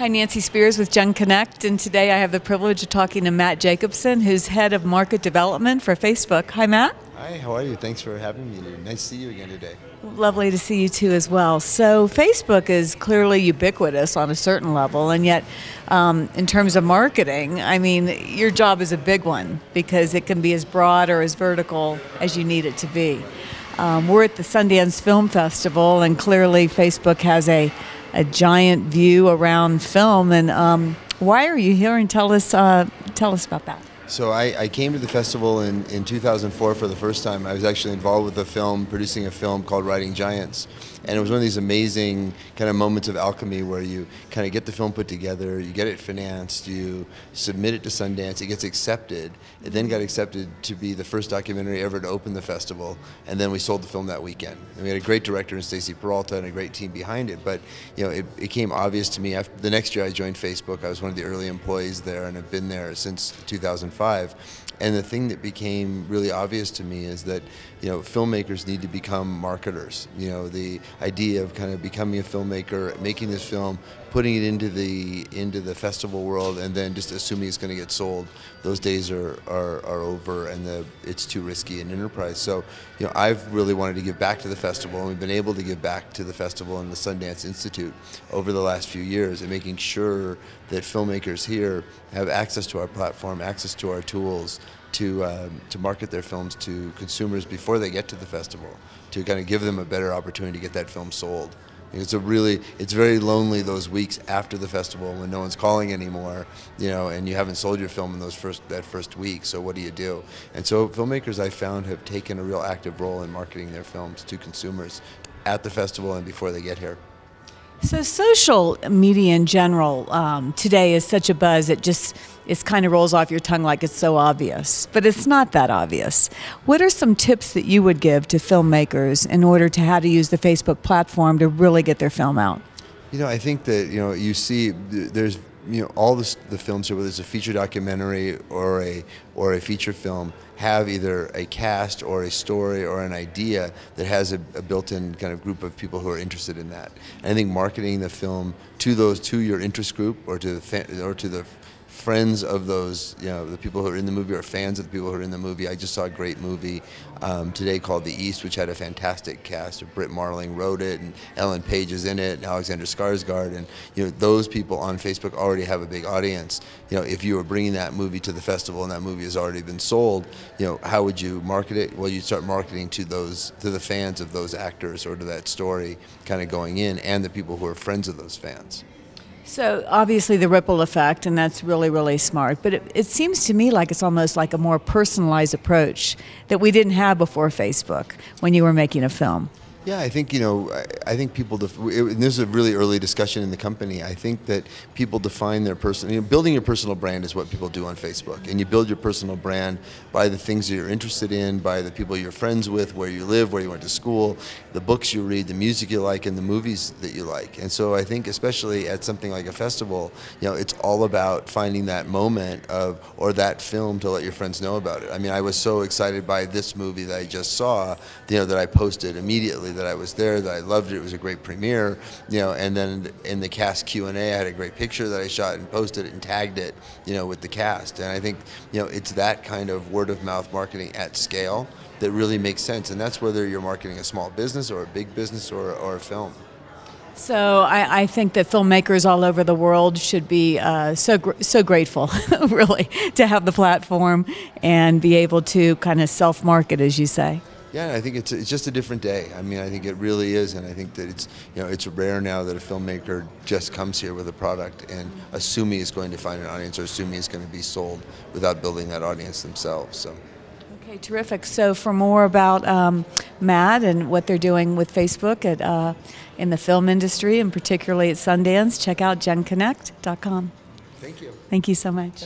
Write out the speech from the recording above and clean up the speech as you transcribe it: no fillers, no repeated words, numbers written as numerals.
Hi, Nancy Spears with genConnect, and today I have the privilege of talking to Matt Jacobson, who's head of market development for Facebook. Hi, Matt. Hi, how are you? Thanks for having me. Nice to see you again today. Lovely to see you too as well. So Facebook is clearly ubiquitous on a certain level, and yet in terms of marketing, I mean, your job is a big one because it can be as broad or as vertical as you need it to be. We're at the Sundance Film Festival, and clearly Facebook has a giant view around film. And why are you here? And tell us about that. So I came to the festival in 2004 for the first time. I was actually involved with a film, producing a film called Riding Giants. And it was one of these amazing kind of moments of alchemy where you kind of get the film put together, you get it financed, you submit it to Sundance, it gets accepted. It then got accepted to be the first documentary ever to open the festival. And then we sold the film that weekend. And we had a great director in Stacey Peralta and a great team behind it. But you know, it became obvious to me. After the next year I joined Facebook. I was one of the early employees there and have been there since 2005. And the thing that became really obvious to me is that, you know, filmmakers need to become marketers. You know, the idea of kind of becoming a filmmaker, making this film, putting it into the festival world, and then just assuming it's going to get sold. Those days are over, and it's too risky an enterprise. So, you know, I've really wanted to give back to the festival, and we've been able to give back to the festival and the Sundance Institute over the last few years, and making sure that filmmakers here have access to our platform, access to our tools, to market their films to consumers before they get to the festival, to kind of give them a better opportunity to get that film sold. It's very lonely those weeks after the festival when no one's calling anymore, you know, and you haven't sold your film in that first week. So what do you do? And so filmmakers, I found, have taken a real active role in marketing their films to consumers at the festival and before they get here. So social media in general today is such a buzz, it kind of rolls off your tongue like it's so obvious, but it's not that obvious. What are some tips that you would give to filmmakers in order to how to use the Facebook platform to really get their film out? You know, I think that, you know, you see there's, you know, all the films here, whether it's a feature documentary or a feature film, have either a cast or a story or an idea that has a built-in kind of group of people who are interested in that. And I think marketing the film to your interest group or to the friends of those, you know, the people who are in the movie or fans of the people who are in the movie. I just saw a great movie today called The East, which had a fantastic cast. Britt Marling wrote it, and Ellen Page is in it, and Alexander Skarsgård, and you know, those people on Facebook already have a big audience. You know, if you were bringing that movie to the festival and that movie has already been sold, you know, how would you market it? Well, you start marketing to the fans of those actors or to that story kind of going in, and the people who are friends of those fans. So obviously the ripple effect, and that's really, really smart. But it seems to me like it's almost like a more personalized approach that we didn't have before Facebook when you were making a film. Yeah, I think, you know, I think people, and this is a really early discussion in the company, I think that people define their personal, you know, building your personal brand is what people do on Facebook. And you build your personal brand by the things that you're interested in, by the people you're friends with, where you live, where you went to school, the books you read, the music you like, and the movies that you like. And so I think especially at something like a festival, you know, it's all about finding that moment or that film to let your friends know about it. I mean, I was so excited by this movie that I just saw, you know, that I posted immediately that I was there, that I loved it. It was a great premiere, you know, and then in the cast Q&A, I had a great picture that I shot and posted it and tagged it, you know, with the cast. And I think, you know, it's that kind of word of mouth marketing at scale that really makes sense. And that's whether you're marketing a small business or a big business or a film. So I think that filmmakers all over the world should be so grateful, really, to have the platform and be able to kind of self-market, as you say. Yeah, I think it's just a different day. I mean, I think it really is, and I think that it's rare now that a filmmaker just comes here with a product and assuming it's going to find an audience or assuming it's going to be sold without building that audience themselves. So. Okay, terrific. So for more about Matt and what they're doing with Facebook in the film industry, and particularly at Sundance, check out genConnect.com. Thank you. Thank you so much.